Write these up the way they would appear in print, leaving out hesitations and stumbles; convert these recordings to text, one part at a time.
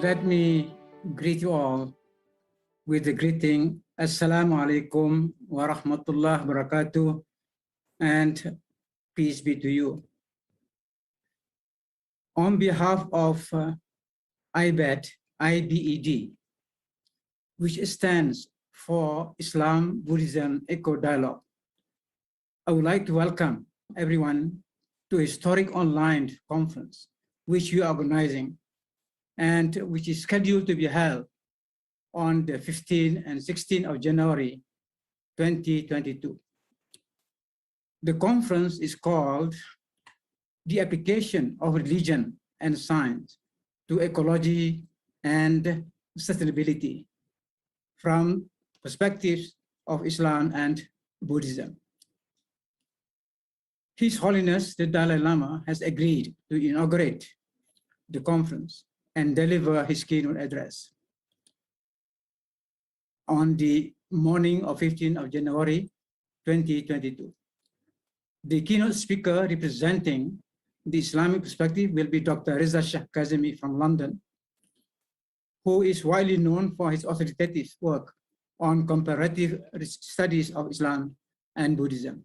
Let me greet you all with the greeting, Assalamu alaikum wa rahmatullah barakatuh, and peace be to you. On behalf of IBED, which stands for Islam Buddhism Eco Dialogue, I would like to welcome everyone to a historic online conference which we are organizing and which is scheduled to be held on the 15th and 16th of January 2022. The conference is called The Application of Religion and Science to Ecology and Sustainability from perspectives of Islam and Buddhism. His Holiness the Dalai Lama has agreed to inaugurate the conference and deliver his keynote address on the morning of 15th of January 2022. The keynote speaker representing the Islamic perspective will be Dr. Reza Shah Kazemi from London, who is widely known for his authoritative work on comparative studies of Islam and Buddhism.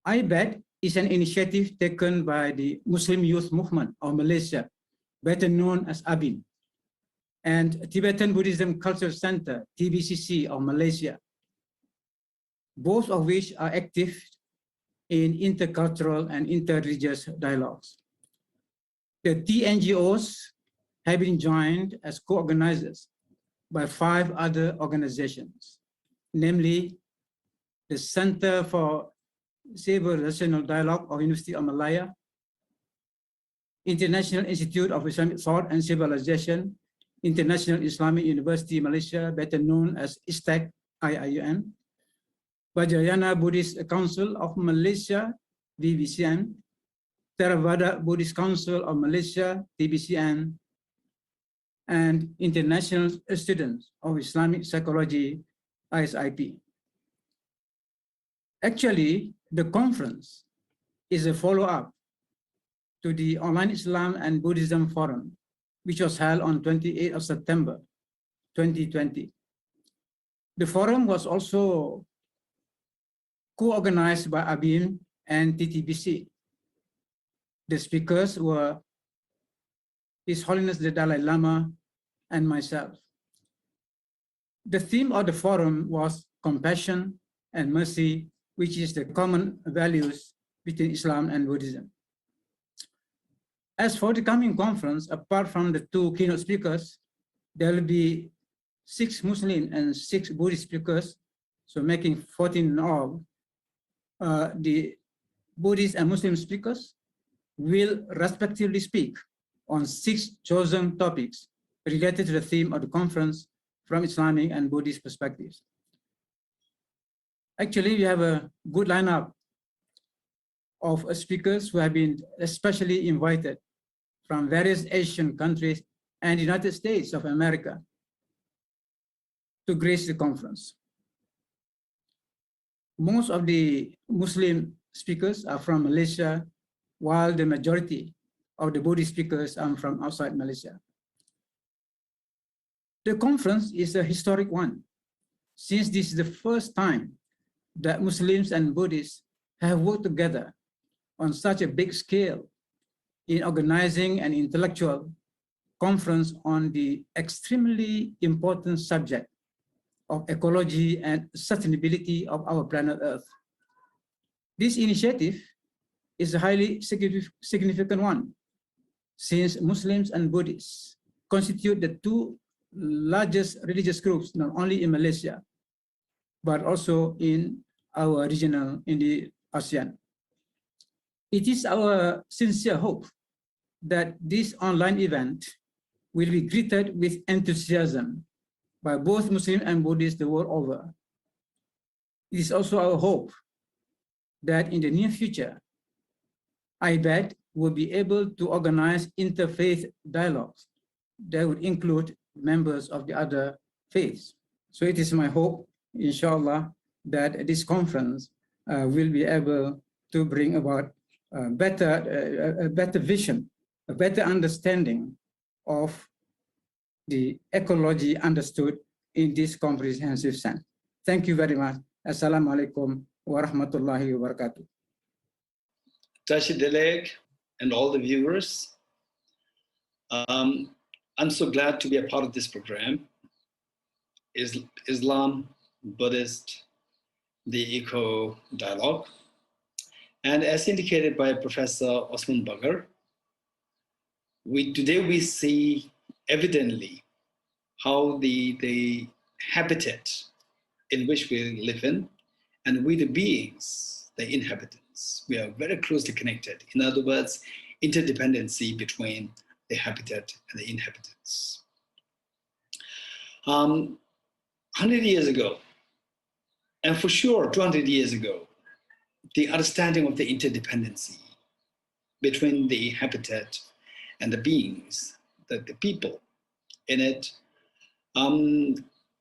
IBED is an initiative taken by the Muslim Youth Movement of Malaysia, better known as ABIN, and Tibetan Buddhism Cultural Center, TBCC of Malaysia, both of which are active in intercultural and interreligious dialogues. The TNGOs have been joined as co-organizers by 5 other organizations, namely the Center for Civil-Relational Dialogue of University of Malaya, International Institute of Islamic Thought and Civilization, International Islamic University Malaysia, better known as ISTAC, IIUM, Vajrayana Buddhist Council of Malaysia, VBCM, Theravada Buddhist Council of Malaysia, TBCN, and International Students of Islamic Psychology, ISIP. Actually, the conference is a follow-up to the Online Islam and Buddhism Forum, which was held on 28th of September 2020. The forum was also co-organized by ABIN and TTBC. The speakers were His Holiness the Dalai Lama and myself. The theme of the forum was compassion and mercy, which is the common values between Islam and Buddhism. As for the coming conference, apart from the 2 keynote speakers, there will be 6 Muslim and 6 Buddhist speakers, so making 14 in all. The Buddhist and Muslim speakers will respectively speak on 6 chosen topics related to the theme of the conference from Islamic and Buddhist perspectives. Actually, we have a good lineup of speakers who have been especially invited from various Asian countries and the United States of America to grace the conference. Most of the Muslim speakers are from Malaysia, while the majority of the Buddhist speakers are from outside Malaysia. The conference is a historic one, since this is the first time that Muslims and Buddhists have worked together on such a big scale in organizing an intellectual conference on the extremely important subject of ecology and sustainability of our planet Earth. This initiative is a highly significant one, since Muslims and Buddhists constitute the 2 largest religious groups, not only in Malaysia, but also in our regional, in the ASEAN. It is our sincere hope that this online event will be greeted with enthusiasm by both Muslim and Buddhists the world over. It is also our hope that in the near future, IBED will be able to organize interfaith dialogues that would include members of the other faiths. So it is my hope, inshallah, that this conference will be able to bring about a better vision, a better understanding of the ecology understood in this comprehensive sense. Thank you very much. Assalamu alaikum wa rahmatullahi wa barakatuh. Tashi Delek and all the viewers, I'm so glad to be a part of this program. Islam, Buddhist, the Eco Dialogue. And as indicated by Professor Osman Bakar, today we see evidently how the habitat in which we live in, and we the beings, the inhabitants, we are very closely connected. In other words, interdependency between the habitat and the inhabitants. 100 years ago, and for sure 200 years ago, the understanding of the interdependency between the habitat and the beings, the people in it,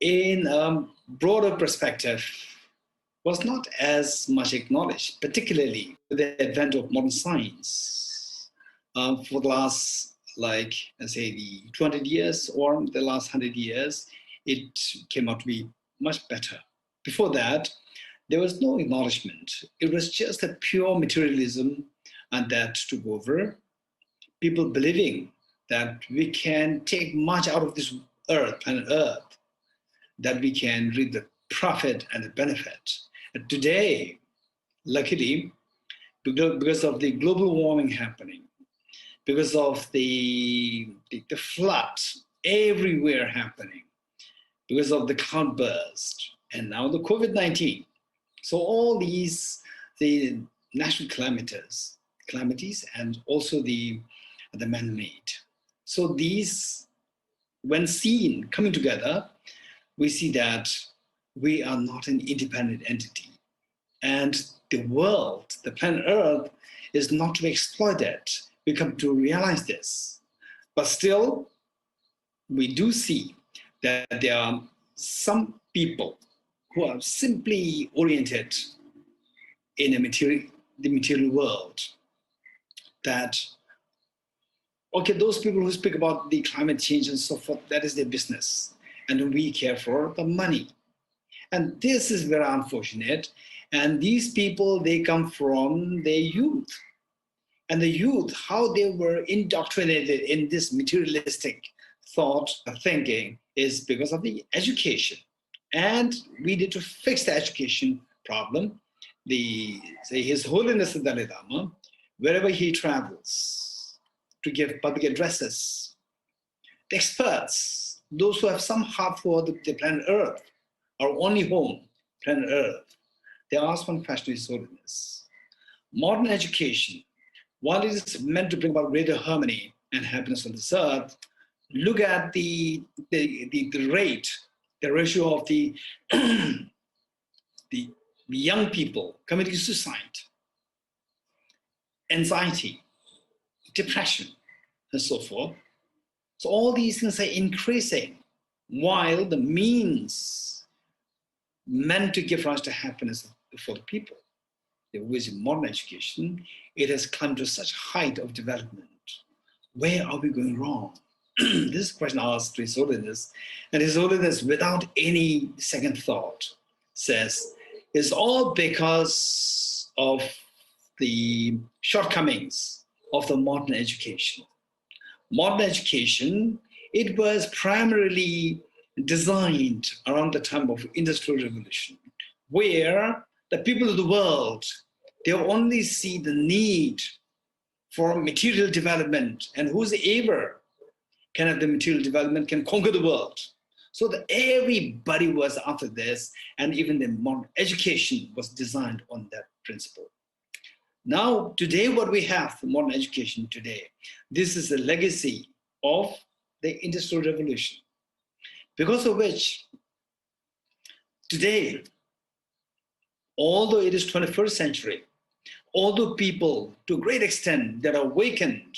in a broader perspective, was not as much acknowledged, particularly with the advent of modern science. For the last, like, let's say, the 200 years or the last 100 years, it came out to be much better. Before that, there was no acknowledgement. It was just a pure materialism, and that took over. People believing that we can take much out of this earth, planet Earth, that we can reap the profit and the benefit. And today, luckily, because of the global warming happening, because of the flood everywhere happening, because of the cloudburst, and now the COVID-19. So all these, the natural calamities, and also the man-made. So these, when seen, coming together, we see that we are not an independent entity. And the world, the planet Earth, is not to be exploited. We come to realize this. But still, we do see that there are some people who are simply oriented in the material world, that, okay, those people who speak about the climate change and so forth, that is their business. And we care for the money. And this is very unfortunate. And these people, they come from their youth. And the youth, how they were indoctrinated in this materialistic thought or thinking is because of the education. And we need to fix the education problem. His Holiness the Dalai Lama, wherever he travels to give public addresses, the experts, those who have some heart for the planet Earth, our only home, planet Earth, they ask one question to His Holiness. Modern education, while it is meant to bring about greater harmony and happiness on this earth, look at the rate, the ratio of the young people committing suicide, anxiety, depression, and so forth. So all these things are increasing, while the means meant to give rise to happiness for the people, with modern education, it has climbed to such height of development. Where are we going wrong? This question asked to His Holiness, and His Holiness, without any second thought, says, it's all because of the shortcomings of the modern education. Modern education, it was primarily designed around the time of Industrial Revolution, where the people of the world, they only see the need for material development, and whosoever can have the material development can conquer the world. So that everybody was after this, and even the modern education was designed on that principle. Now, today, what we have for modern education today, this is a legacy of the Industrial Revolution, because of which today, although it is 21st century, although people, to a great extent, that are awakened,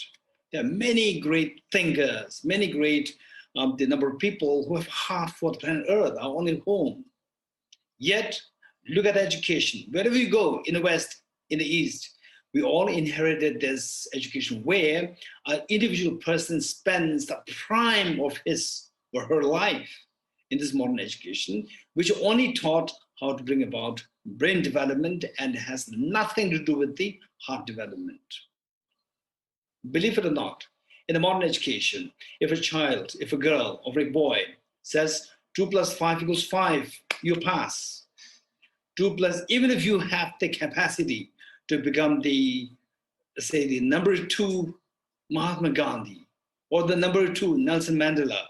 there are many great thinkers, many great, the number of people who have heart for the planet Earth, our only home. Yet, look at education. Wherever you go, in the West, in the East, We all inherited this education where an individual person spends the prime of his or her life in this modern education, which only taught how to bring about brain development and has nothing to do with the heart development. Believe it or not, in the modern education, if a child, if a girl or a boy says 2 + 5 = 5, you pass. 2 plus, even if you have the capacity to become the, say, the number 2 Mahatma Gandhi or the number 2 Nelson Mandela,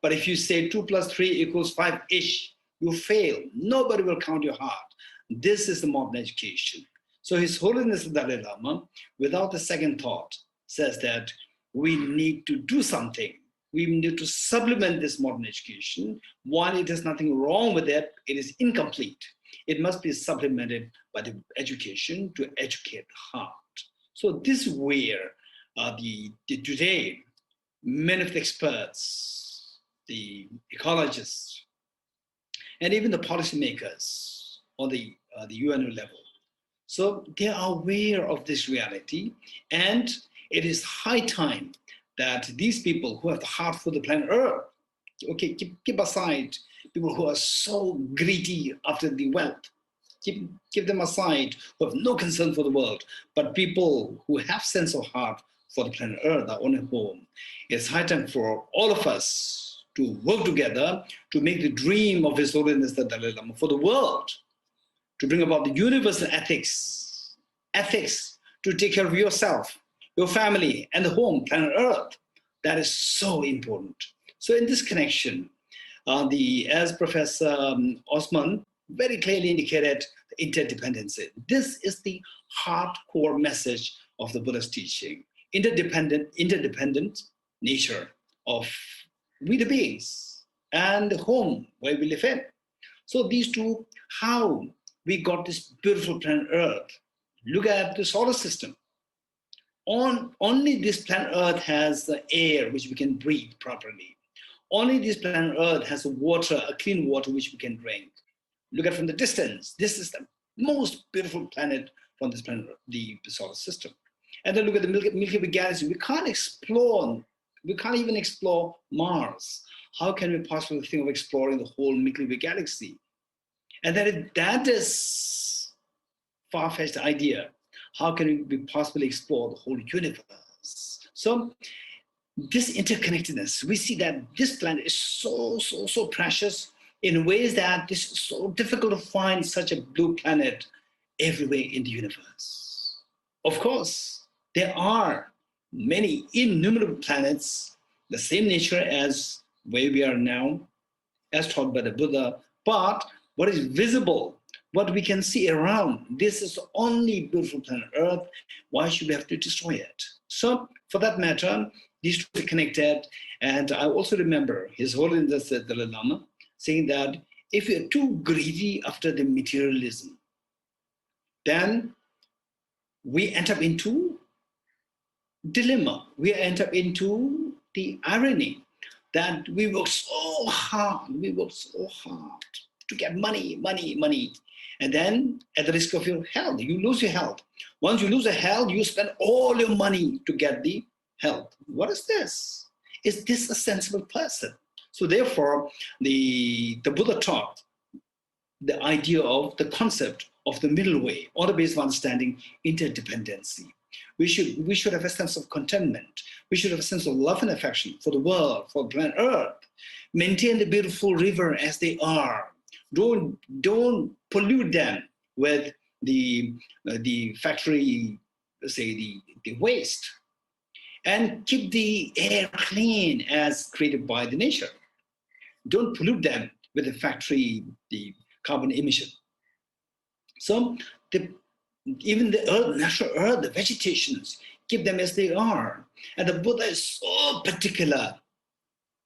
but if you say 2 + 3 = 5-ish, you fail. Nobody will count your heart. This is the modern education. So His Holiness the Dalai Lama, without a second thought, says that we need to do something. We need to supplement this modern education. While it has nothing wrong with it, it is incomplete. It must be supplemented by the education to educate the heart. So this is where today, many of the experts, the ecologists, and even the policymakers on the UN level, so they are aware of this reality, and it is high time that these people who have the heart for the planet Earth, okay, keep aside people who are so greedy after the wealth, keep them aside, who have no concern for the world, but people who have sense of heart for the planet Earth, our own home. It's high time for all of us to work together to make the dream of His Holiness the Dalai Lama for the world, to bring about the universal ethics to take care of yourself, your family, and the home, planet Earth. That is so important. So in this connection, as Professor Osman very clearly indicated, interdependency. This is the hardcore message of the Buddha's teaching. Interdependent nature of we the beings and the home where we live in. So these two, how we got this beautiful planet Earth. Look at the solar system. Only this planet Earth has the air which we can breathe properly. Only this planet Earth has water, a clean water which we can drink. Look at from the distance. This is the most beautiful planet from this planet, the solar system. And then look at the Milky Way galaxy. We can't even explore Mars. How can we possibly think of exploring the whole Milky Way galaxy? And then that is far-fetched idea. How can we possibly explore the whole universe? So this interconnectedness, we see that this planet is so precious in ways that it's so difficult to find such a blue planet everywhere in the universe. Of course, there are many innumerable planets, the same nature as where we are now, as taught by the Buddha, but what is visible, what we can see around, this is the only beautiful planet Earth. Why should we have to destroy it? So for that matter, these two are connected. And I also remember His Holiness the Dalai Lama saying that if you're too greedy after the materialism, then we end up into dilemma. We end up into the irony that we work so hard to get money. And then at the risk of your health, you lose your health. Once you lose your health, you spend all your money to get the health. What is this? Is this a sensible person? So therefore, the Buddha taught the idea of the concept of the middle way, on the basis of understanding interdependency. We should have a sense of contentment. We should have a sense of love and affection for the world, for planet Earth. Maintain the beautiful river as they are. Don't pollute them with the factory, say the waste, and keep the air clean as created by the nature. Don't pollute them with the factory, the carbon emission. So even the earth, natural earth, the vegetations, keep them as they are. And the Buddha is so particular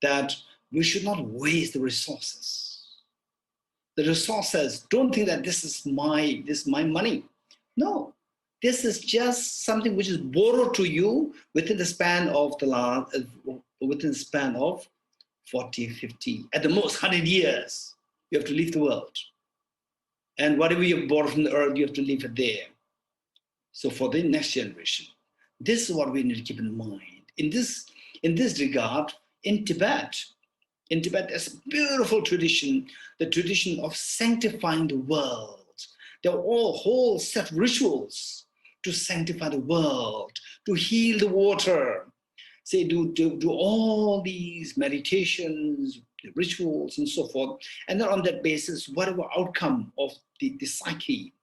that we should not waste the resources. The resources, don't think that this is my money. No, this is just something which is borrowed to you within the span of 40, 50, at the most 100 years, you have to leave the world. And whatever you borrow from the earth, you have to leave it there. So for the next generation, this is what we need to keep in mind. In this regard, in Tibet, there's a beautiful tradition, the tradition of sanctifying the world. There are all whole set of rituals to sanctify the world, to heal the water. Say, do all these meditations, rituals, and so forth. And then on that basis, whatever outcome of the psyche,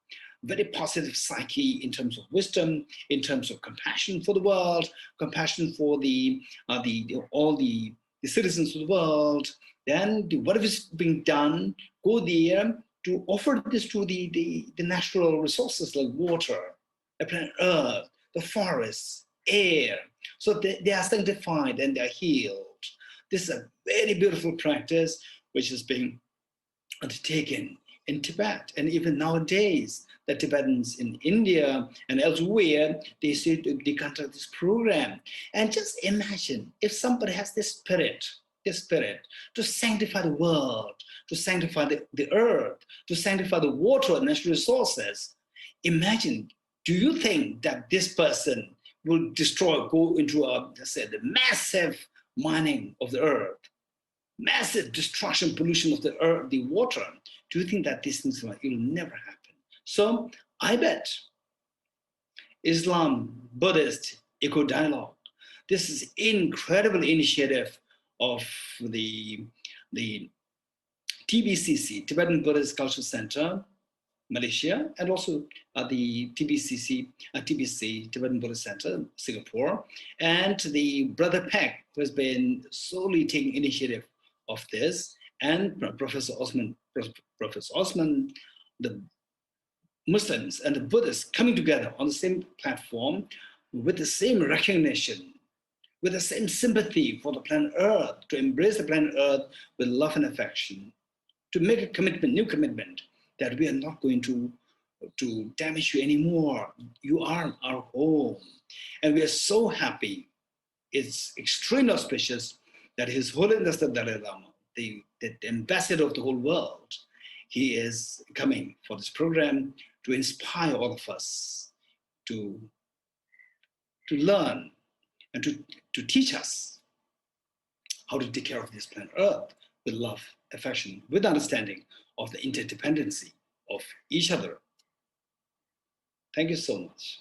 very positive psyche in terms of wisdom, in terms of compassion for the world, compassion for all the citizens of the world, then whatever is being done, go there to offer this to the natural resources like water, the planet Earth, the forests, air. So they are sanctified and they are healed. This is a very beautiful practice which is being undertaken in Tibet. And even nowadays, the Tibetans in India and elsewhere, they conduct this program. And just imagine if somebody has this spirit to sanctify the world, to sanctify the earth, to sanctify the water and natural resources. Imagine, do you think that this person will go into the massive mining of the earth, massive destruction, pollution of the earth, the water? Do you think that these things will never happen? So IBED, Islam Buddhist Eco Dialogue, this is incredible initiative of the TBCC, Tibetan Buddhist Cultural Center, Malaysia, and also the TBC, Tibetan Buddhist Center, Singapore, and the Brother Peck, who has been solely taking initiative of this, and Professor Osman, the Muslims and the Buddhists coming together on the same platform with the same recognition, with the same sympathy for the planet Earth, to embrace the planet Earth with love and affection, to make a commitment, new commitment, that we are not going to damage you anymore. You are our home. And we are so happy. It's extremely auspicious that His Holiness the Dalai Lama, the ambassador of the whole world, he is coming for this program to inspire all of us to learn and to teach us how to take care of this planet Earth with love, affection, with understanding of the interdependency of each other. Thank you so much.